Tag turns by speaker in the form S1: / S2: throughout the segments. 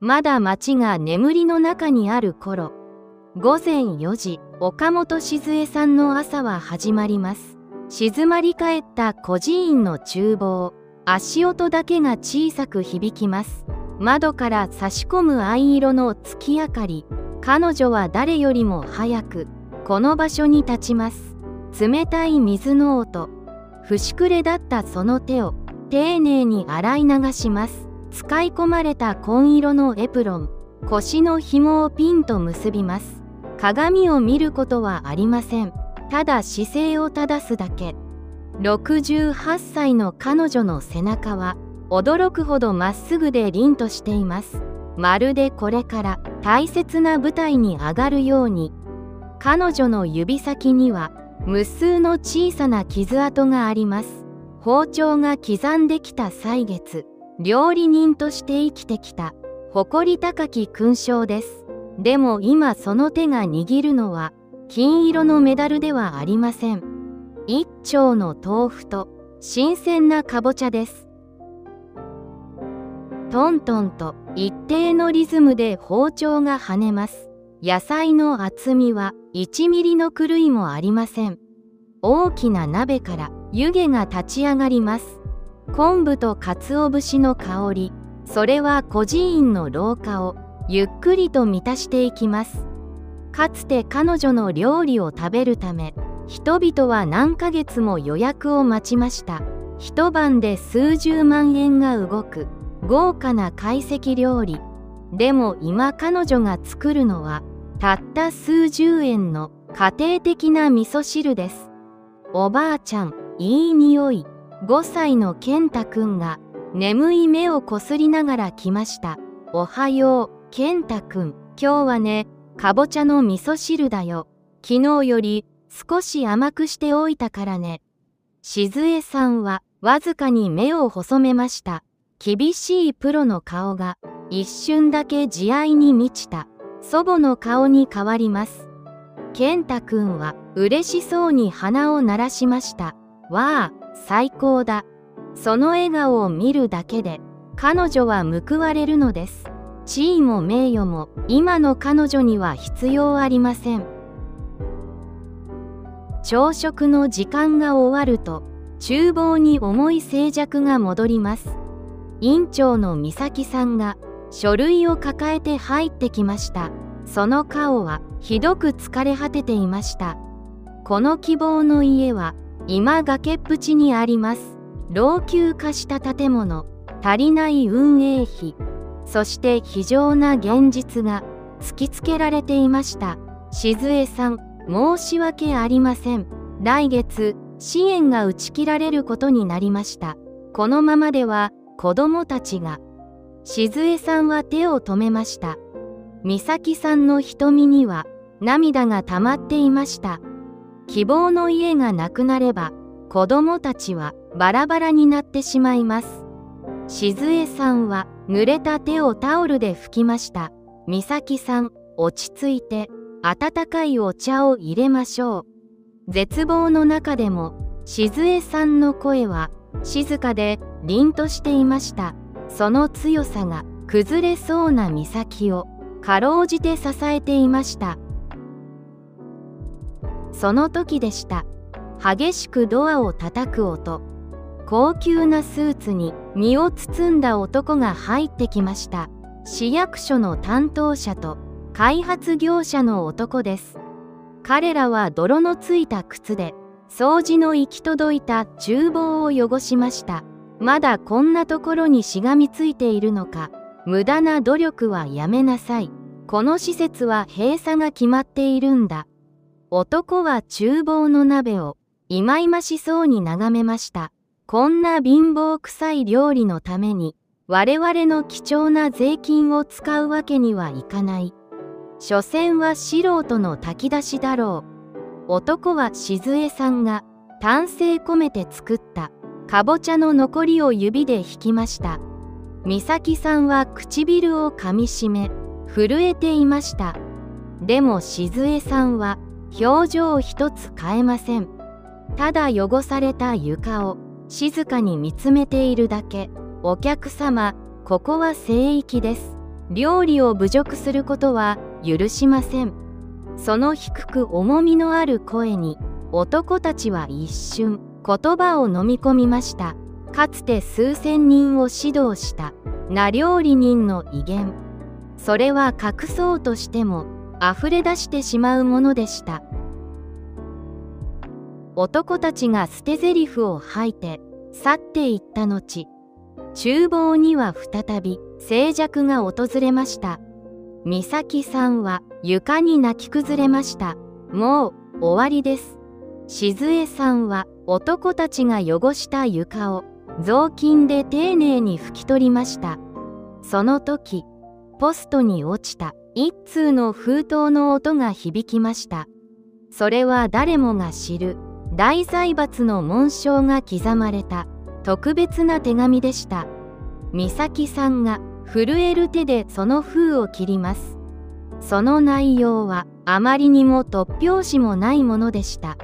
S1: まだ町が眠りの中にある頃、午前4時、岡本静江さんの朝は始まります。静まり返った孤児院の厨房、足音だけが小さく響きます。窓から差し込む藍色の月明かり、彼女は誰よりも早くこの場所に立ちます。冷たい水の音、節くれだったその手を丁寧に洗い流します。使い込まれた紺色のエプロン、腰の紐をピンと結びます。鏡を見ることはありません。ただ姿勢を正すだけ。68歳の彼女の背中は驚くほどまっすぐで凛としています。まるでこれから大切な舞台に上がるように。彼女の指先には無数の小さな傷跡があります。包丁が刻んできた歳月、料理人として生きてきた誇り高き勲章です。でも今その手が握るのは金色のメダルではありません。一丁の豆腐と新鮮なかぼちゃです。トントンと一定のリズムで包丁が跳ねます。野菜の厚みは1ミリの狂いもありません。大きな鍋から湯気が立ち上がります。昆布と鰹節の香り、それは孤児院の廊下をゆっくりと満たしていきます。かつて彼女の料理を食べるため、人々は何ヶ月も予約を待ちました。一晩で数十万円が動く豪華な懐石料理。でも今彼女が作るのはたった数十円の家庭的な味噌汁です。おばあちゃん、いい匂い。5歳の健太くんが眠い目をこすりながら来ました。おはよう、健太くん。今日はね、かぼちゃの味噌汁だよ。昨日より少し甘くしておいたからね。静江さんはわずかに目を細めました。厳しいプロの顔が一瞬だけ慈愛に満ちた祖母の顔に変わります。健太くんは嬉しそうに鼻を鳴らしました。わあ、最高だ。その笑顔を見るだけで彼女は報われるのです。地位も名誉も今の彼女には必要ありません。朝食の時間が終わると厨房に重い静寂が戻ります。院長の美咲さんが書類を抱えて入ってきました。その顔はひどく疲れ果てていました。この希望の家は今崖っぷちにあります。老朽化した建物、足りない運営費、そして非常な現実が突きつけられていました。静江さん、申し訳ありません。来月、支援が打ち切られることになりました。このままでは子供たちが。静江さんは手を止めました。美咲さんの瞳には涙が溜まっていました。希望の家がなくなれば子供たちはバラバラになってしまいます。静江さんは濡れた手をタオルで拭きました。美咲さん、落ち着いて温かいお茶を入れましょう。絶望の中でも静江さんの声は静かで凛としていました。その強さが崩れそうな美咲をかろうじて支えていました。その時でした。激しくドアを叩く音。高級なスーツに身を包んだ男が入ってきました。市役所の担当者と開発業者の男です。彼らは泥のついた靴で掃除の行き届いた厨房を汚しました。まだこんなところにしがみついているのか。無駄な努力はやめなさい。この施設は閉鎖が決まっているんだ。男は厨房の鍋をいまいましそうに眺めました。こんな貧乏臭い料理のために我々の貴重な税金を使うわけにはいかない。所詮は素人の炊き出しだろう。男は静江さんが丹精込めて作ったかぼちゃの残りを指で引きました。美咲さんは唇をかみしめ震えていました。でも静江さんは表情一つ変えません。ただ汚された床を静かに見つめているだけ。お客様、ここは聖域です。料理を侮辱することは許しません。その低く重みのある声に男たちは一瞬言葉を飲み込みました。かつて数千人を指導した名料理人の威厳、それは隠そうとしても溢れ出してしまうものでした。男たちが捨て台詞を吐いて去っていった後、厨房には再び静寂が訪れました。美咲さんは床に泣き崩れました。もう終わりです。静江さんは男たちが汚した床を雑巾で丁寧に拭き取りました。その時、ポストに落ちた一通の封筒の音が響きました。それは誰もが知る大財閥の紋章が刻まれた特別な手紙でした。美咲さんが震える手でその封を切ります。その内容はあまりにも突拍子もないものでした。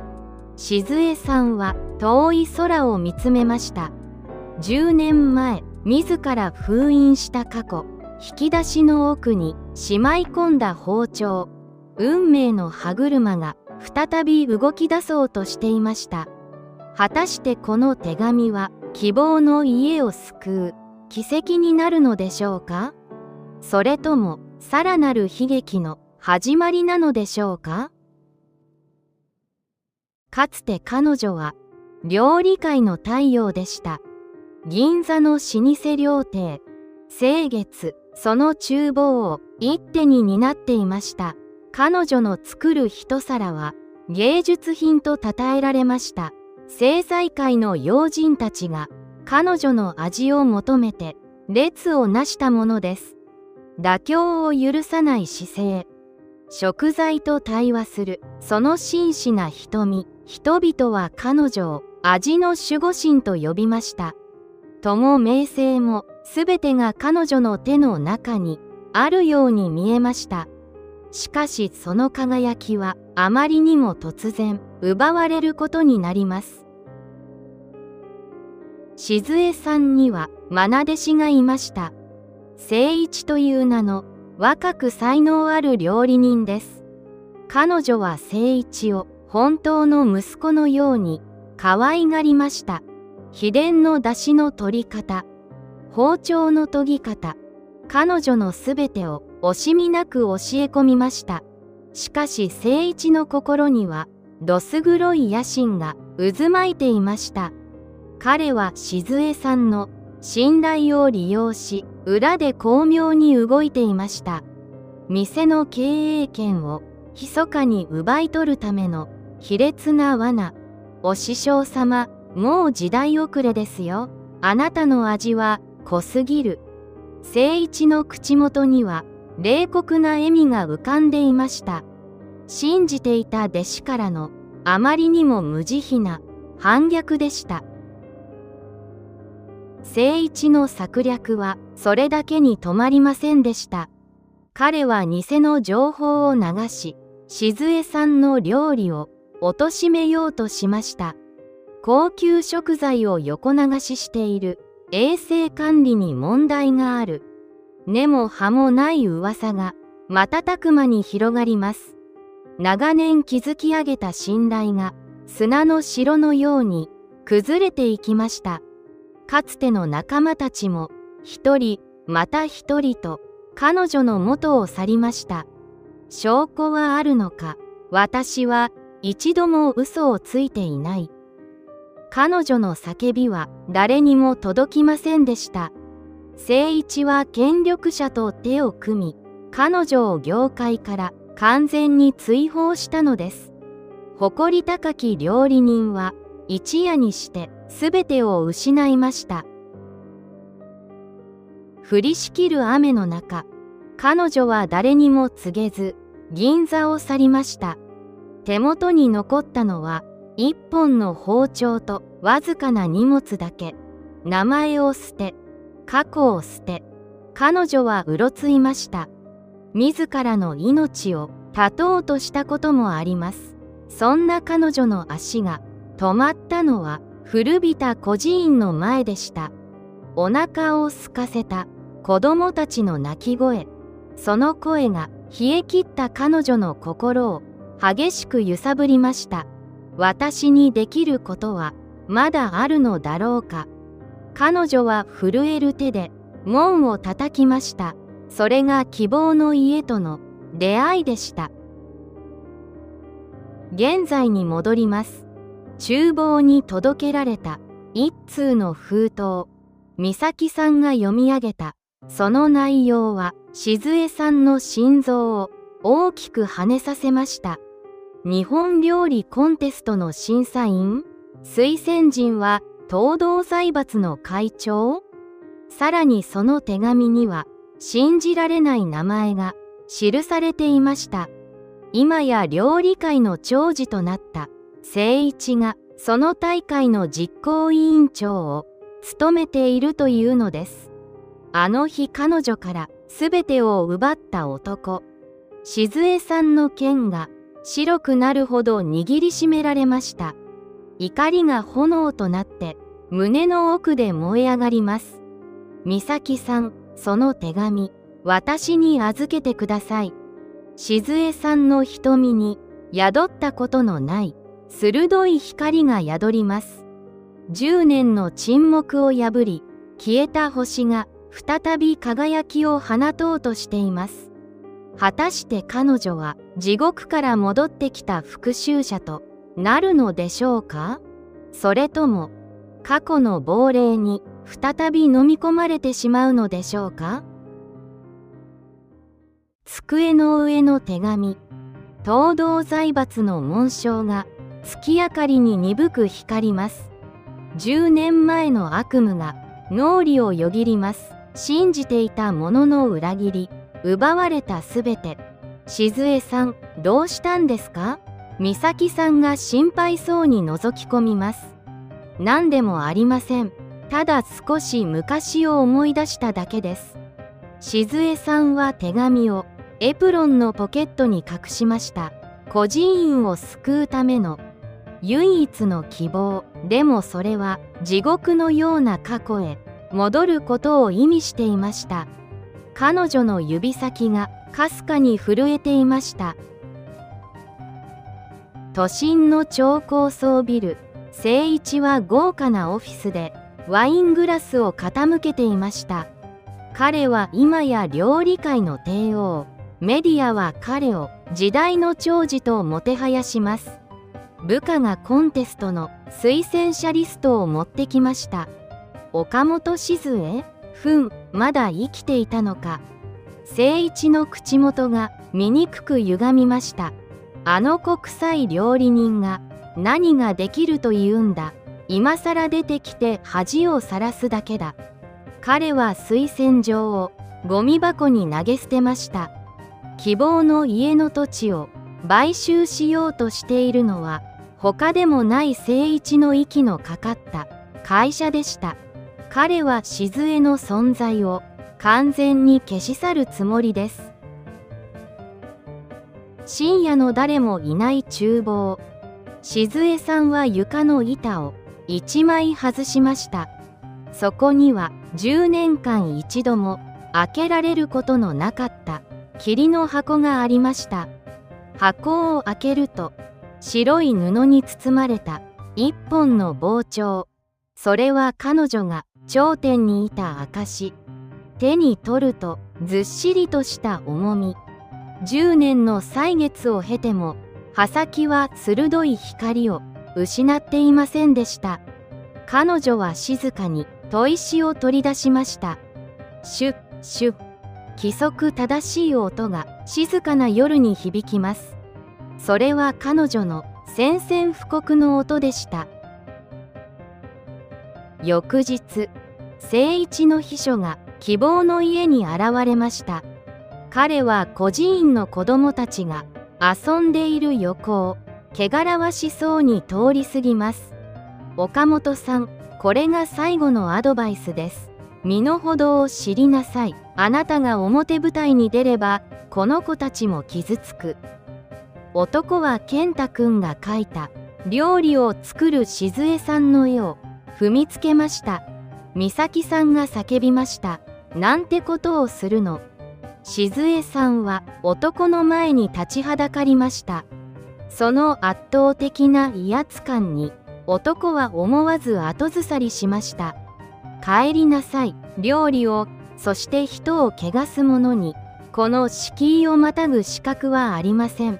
S1: 静江さんは遠い空を見つめました。10年前、自ら封印した過去、引き出しの奥にしまい込んだ包丁、運命の歯車が再び動き出そうとしていました。果たしてこの手紙は希望の家を救う奇跡になるのでしょうか？それともさらなる悲劇の始まりなのでしょうか？かつて彼女は料理界の太陽でした。銀座の老舗料亭、清月、その厨房を一手に担っていました。彼女の作る一皿は芸術品と称えられました。政財界の要人たちが彼女の味を求めて列をなしたものです。妥協を許さない姿勢、食材と対話するその真摯な瞳、人々は彼女を味の守護神と呼びました。とも名声もすべてが彼女の手の中にあるように見えました。しかしその輝きはあまりにも突然奪われることになります。静江さんには愛弟子がいました。誠一という名の若く才能ある料理人です。彼女は誠一を本当の息子のように可愛がりました。秘伝の出汁の取り方、包丁の研ぎ方、彼女のすべてを惜しみなく教え込みました。しかし誠一の心にはどす黒い野心が渦巻いていました。彼は静江さんの信頼を利用し、裏で巧妙に動いていました。店の経営権を密かに奪い取るための卑劣な罠。お師匠様、もう時代遅れですよ。あなたの味は濃すぎる。誠一の口元には冷酷な笑みが浮かんでいました。信じていた弟子からのあまりにも無慈悲な反逆でした。誠一の策略はそれだけに止まりませんでした。彼は偽の情報を流し、静江さんの料理を貶めようとしました。高級食材を横流ししている衛生管理に問題がある。根も葉もない噂が瞬く間に広がります。長年築き上げた信頼が砂の城のように崩れていきました。かつての仲間たちも一人また一人と彼女の元を去りました。証拠はあるのか、私は一度も嘘をついていない。彼女の叫びは誰にも届きませんでした。誠一は権力者と手を組み、彼女を業界から完全に追放したのです。誇り高き料理人は一夜にして全てを失いました。降りしきる雨の中、彼女は誰にも告げず銀座を去りました。手元に残ったのは一本の包丁とわずかな荷物だけ。名前を捨て、過去を捨て、彼女はうろついました。自らの命を絶とうとしたこともあります。そんな彼女の足が止まったのは古びた孤児院の前でした。お腹を空かせた子供たちの泣き声。その声が冷え切った彼女の心を激しく揺さぶりました。私にできることはまだあるのだろうか。彼女は震える手で門を叩きました。それが希望の家との出会いでした。現在に戻ります。厨房に届けられた一通の封筒。美咲さんが読み上げたその内容は静江さんの心臓を大きく跳ねさせました。日本料理コンテストの審査員、推薦人は東堂財閥の会長。さらにその手紙には信じられない名前が記されていました。今や料理界の寵児となった誠一がその大会の実行委員長を務めているというのです。あの日彼女から全てを奪った男。静江さんの剣が白くなるほど握りしめられました。怒りが炎となって胸の奥で燃え上がります。美咲さん、その手紙、私に預けてください。静江さんの瞳に宿ったことのない鋭い光が宿ります。10年の沈黙を破り、消えた星が再び輝きを放とうとしています。果たして彼女は地獄から戻ってきた復讐者となるのでしょうか？それとも過去の亡霊に再び飲み込まれてしまうのでしょうか？机の上の手紙。東堂財閥の紋章が月明かりに鈍く光ります。10年前の悪夢が脳裏をよぎります。信じていたものの裏切り、奪われたすべて。静江さん、どうしたんですか？美咲さんが心配そうに覗き込みます。何でもありません。ただ少し昔を思い出しただけです。静江さんは手紙をエプロンのポケットに隠しました。孤児院を救うための唯一の希望。でもそれは地獄のような過去へ戻ることを意味していました。彼女の指先がかすかに震えていました。都心の超高層ビル。誠一は豪華なオフィスでワイングラスを傾けていました。彼は今や料理界の帝王。メディアは彼を時代の寵児ともてはやします。部下がコンテストの推薦者リストを持ってきました。岡本静江？まだ生きていたのか。誠一の口元が醜く歪みました。あの子臭い料理人が何ができるというんだ。今さら出てきて恥をさらすだけだ。彼は推薦状をゴミ箱に投げ捨てました。希望の家の土地を買収しようとしているのは他でもない誠一の息のかかった会社でした。彼は静江の存在を完全に消し去るつもりです。深夜の誰もいない厨房。静江さんは床の板を1枚外しました。そこには10年間一度も開けられることのなかった桐の箱がありました。箱を開けると白い布に包まれた一本の包丁。それは彼女が頂点にいた証。手に取るとずっしりとした重み。10年の歳月を経ても刃先は鋭い光を失っていませんでした。彼女は静かに砥石を取り出しました。シュッシュッ。規則正しい音が静かな夜に響きます。それは彼女の宣戦布告の音でした。翌日、誠一の秘書が希望の家に現れました。彼は孤児院の子供たちが遊んでいる横を汚らわしそうに通り過ぎます。岡本さん、これが最後のアドバイスです。身の程を知りなさい。あなたが表舞台に出ればこの子たちも傷つく。男は健太くんが描いた料理を作る静江さんの絵を踏みつけました。美咲さんが叫びました。なんてことをするの。静江さんは男の前に立ちはだかりました。その圧倒的な威圧感に男は思わず後ずさりしました。帰りなさい。料理を、そして人を汚す者にこの敷居をまたぐ資格はありません。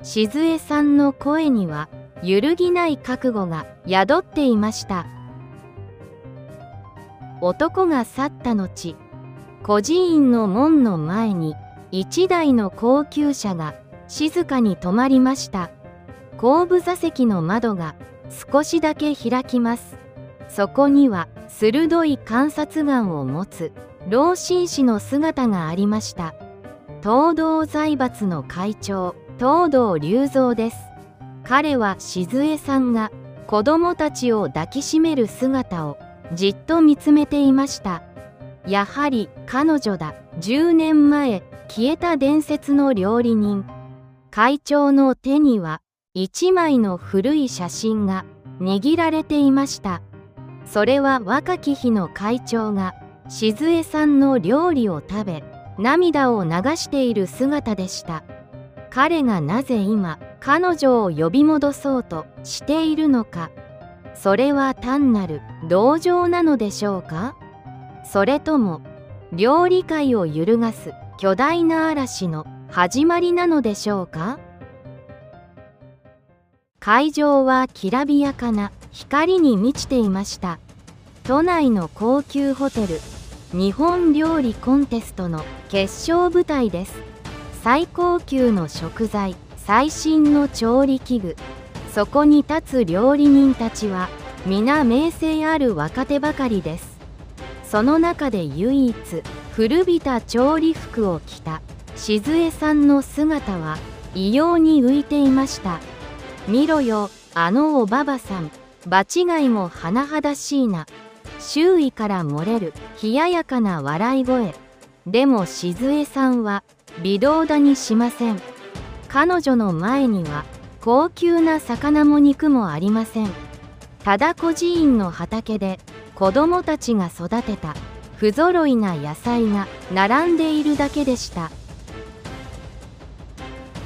S1: 静江さんの声には揺るぎない覚悟が宿っていました。男が去った後、孤児院の門の前に一台の高級車が静かに止まりました。後部座席の窓が少しだけ開きます。そこには鋭い観察眼を持つ老紳士の姿がありました。東道財閥の会長、東道隆三です。彼は静江さんが子供たちを抱きしめる姿をじっと見つめていました。やはり彼女だ。10年前消えた伝説の料理人。会長の手には一枚の古い写真が握られていました。それは若き日の会長が静江さんの料理を食べ涙を流している姿でした。彼がなぜ今彼女を呼び戻そうとしているのか。それは単なる同情なのでしょうか。それとも料理界を揺るがす巨大な嵐の始まりなのでしょうか。会場はきらびやかな光に満ちていました。都内の高級ホテル、日本料理コンテストの決勝舞台です。最高級の食材、最新の調理器具、そこに立つ料理人たちは皆名声ある若手ばかりです。その中で唯一古びた調理服を着た静江さんの姿は異様に浮いていました。見ろよ、あのおばばさん、場違いも甚だしいな。周囲から漏れる冷ややかな笑い声。でも静江さんは微動だにしません。彼女の前には高級な魚も肉もありません。ただ孤児院の畑で子供たちが育てた不揃いな野菜が並んでいるだけでした。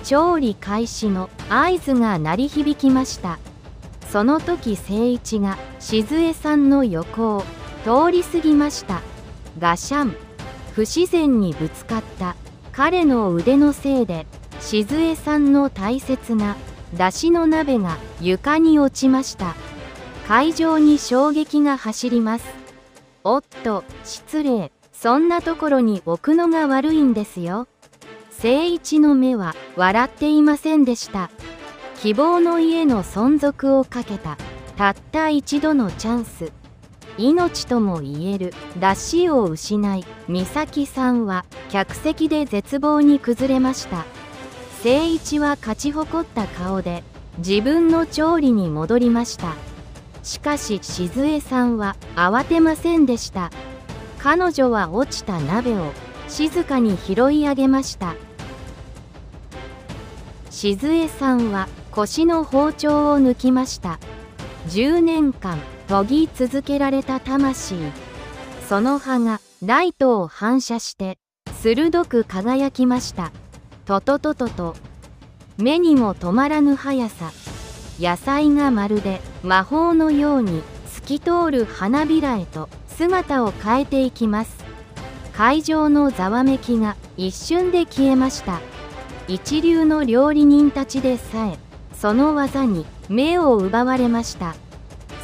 S1: 調理開始の合図が鳴り響きました。その時誠一が静江さんの横を通り過ぎました。ガシャン。不自然にぶつかった彼の腕のせいで静江さんの大切なだしの鍋が床に落ちました。会場に衝撃が走ります。おっと、失礼。そんなところに置くのが悪いんですよ。誠一の目は笑っていませんでした。希望の家の存続をかけたたった一度のチャンス。命とも言える出汁を失い、美咲さんは客席で絶望に崩れました。誠一は勝ち誇った顔で自分の調理に戻りました。しかし静江さんは慌てませんでした。彼女は落ちた鍋を静かに拾い上げました。静江さんは腰の包丁を抜きました。10年間研ぎ続けられた魂、その葉がライトを反射して鋭く輝きました。ととととと、目にも止まらぬ速さ。野菜がまるで魔法のように透き通る花びらへと姿を変えていきます。会場のざわめきが一瞬で消えました。一流の料理人たちでさえその技に目を奪われました。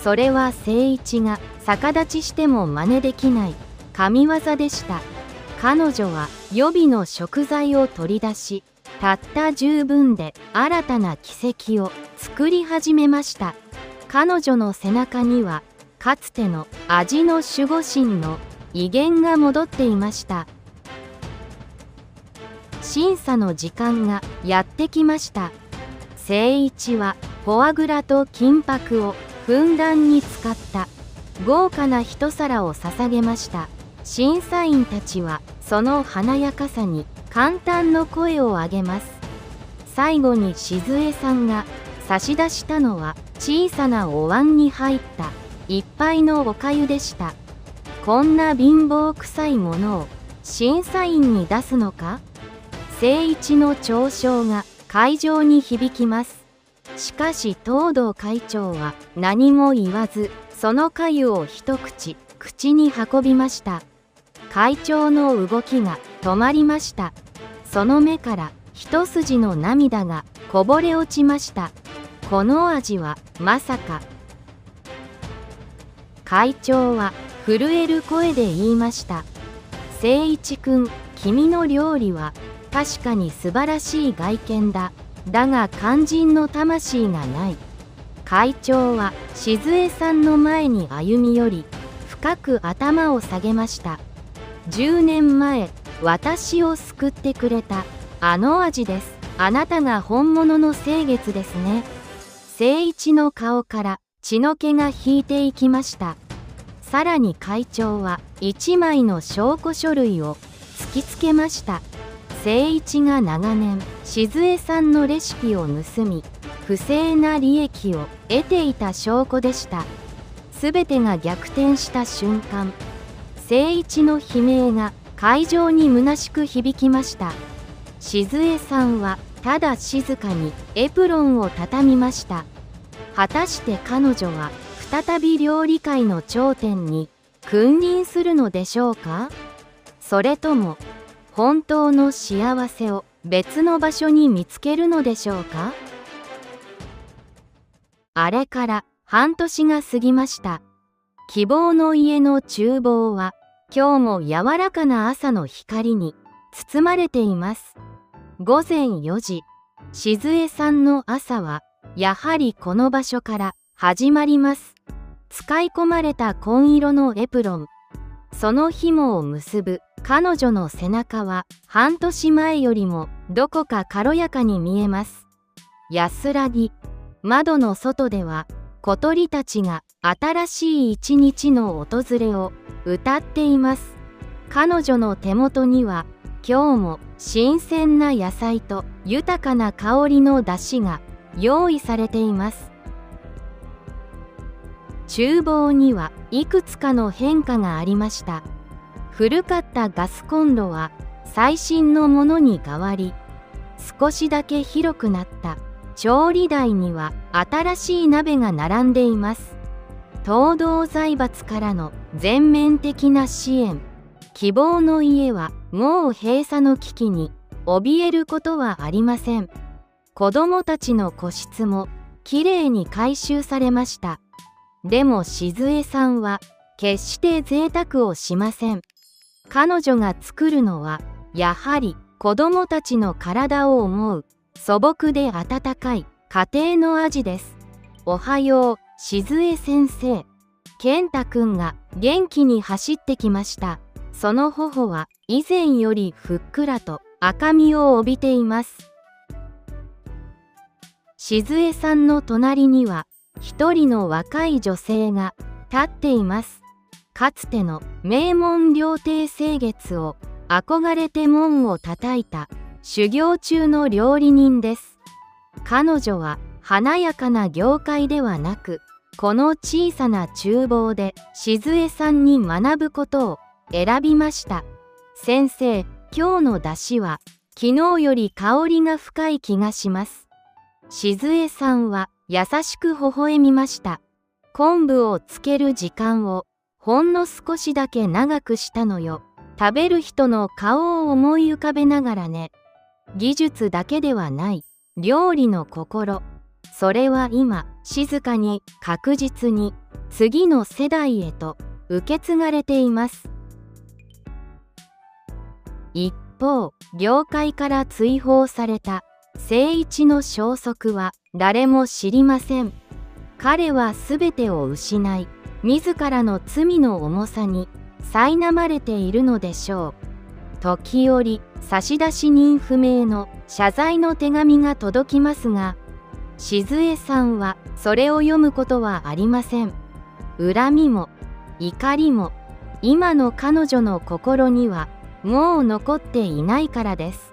S1: それは誠一が逆立ちしても真似できない神業でした。彼女は予備の食材を取り出し、たった10分で新たな奇跡を作り始めました。彼女の背中にはかつての味の守護神の威厳が戻っていました。審査の時間がやってきました。誠一はフォアグラと金箔をふんだんに使った豪華な一皿を捧げました。審査員たちはその華やかさに感嘆の声を上げます。最後に静江さんが差し出したのは小さなお椀に入った一杯のお粥でした。こんな貧乏くさいものを審査員に出すのか。誠一の嘲笑が会場に響きます。しかし東堂会長は何も言わず、その粥を一口口に運びました。会長の動きが止まりました。その目から一筋の涙がこぼれ落ちました。この味はまさか。会長は震える声で言いました。誠一君、君の料理は確かに素晴らしい外見だ。だが肝心の魂がない。会長は静江さんの前に歩み寄り、深く頭を下げました。10年前、私を救ってくれたあの味です。あなたが本物の清月ですね。誠一の顔から血の気が引いていきました。さらに会長は1枚の証拠書類を突きつけました。誠一が長年静江さんのレシピを盗み、不正な利益を得ていた証拠でした。すべてが逆転した瞬間、誠一の悲鳴が会場に虚しく響きました。静江さんはただ静かにエプロンを畳みました。果たして彼女は再び料理界の頂点に君臨するのでしょうか。それとも本当の幸せを別の場所に見つけるのでしょうか。あれから半年が過ぎました。希望の家の厨房は今日も柔らかな朝の光に包まれています。午前4時、静江さんの朝はやはりこの場所から始まります。使い込まれた紺色のエプロン、その紐を結ぶ彼女の背中は半年前よりもどこか軽やかに見えます。安らぎ。窓の外では小鳥たちが新しい一日の訪れを歌っています。彼女の手元には今日も新鮮な野菜と豊かな香りの出汁が用意されています。厨房にはいくつかの変化がありました。古かったガスコンロは最新のものに変わり、少しだけ広くなった調理台には新しい鍋が並んでいます。東堂財閥からの全面的な支援。希望の家はもう閉鎖の危機に怯えることはありません。子供たちの個室もきれいに改修されました。でも静江さんは決して贅沢をしません。彼女が作るのはやはり子供たちの体を思う素朴で温かい家庭の味です。おはよう、静江先生。健太くんが元気に走ってきました。その頬は以前よりふっくらと赤みを帯びています。静江さんの隣には一人の若い女性が立っています。かつての名門料亭清月を憧れて門を叩いた修行中の料理人です。彼女は華やかな業界ではなく、この小さな厨房で静江さんに学ぶことを選びました。先生、今日の出汁は昨日より香りが深い気がします。静江さんは優しく微笑みました。昆布をつける時間をほんの少しだけ長くしたのよ。食べる人の顔を思い浮かべながらね。技術だけではない料理の心。それは今静かに確実に次の世代へと受け継がれています。一方、業界から追放された誠一の消息は誰も知りません。彼は全てを失い、自らの罪の重さに苛まれているのでしょう。時折、差出人不明の謝罪の手紙が届きますが、静江さんはそれを読むことはありません。恨みも怒りも今の彼女の心にはもう残っていないからです。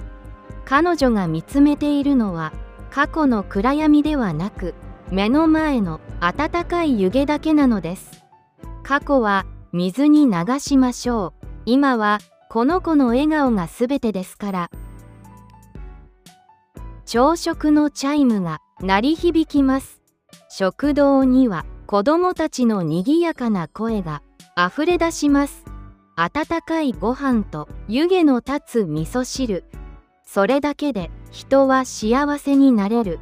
S1: 彼女が見つめているのは過去の暗闇ではなく、目の前の温かい湯気だけなのです。過去は水に流しましょう。今はこの子の笑顔がすべてですから。朝食のチャイムが鳴り響きます。食堂には子供たちのにぎやかな声があふれ出します。温かいご飯と湯気の立つ味噌汁。それだけで人は幸せになれる。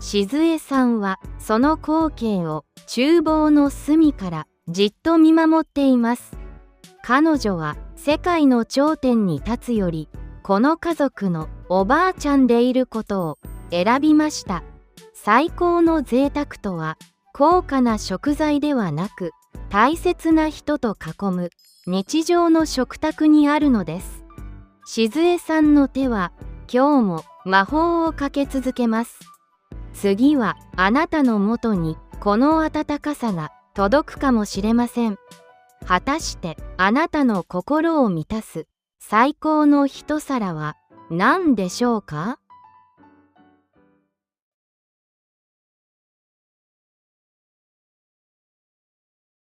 S1: 静江さんはその光景を厨房の隅からじっと見守っています。彼女は世界の頂点に立つより、この家族のおばあちゃんでいることを選びました。最高の贅沢とは、高価な食材ではなく、大切な人と囲む日常の食卓にあるのです。静江さんの手は今日も魔法をかけ続けます。次はあなたのもとにこの温かさが届くかもしれません。果たしてあなたの心を満たす最高の一皿は何でしょうか？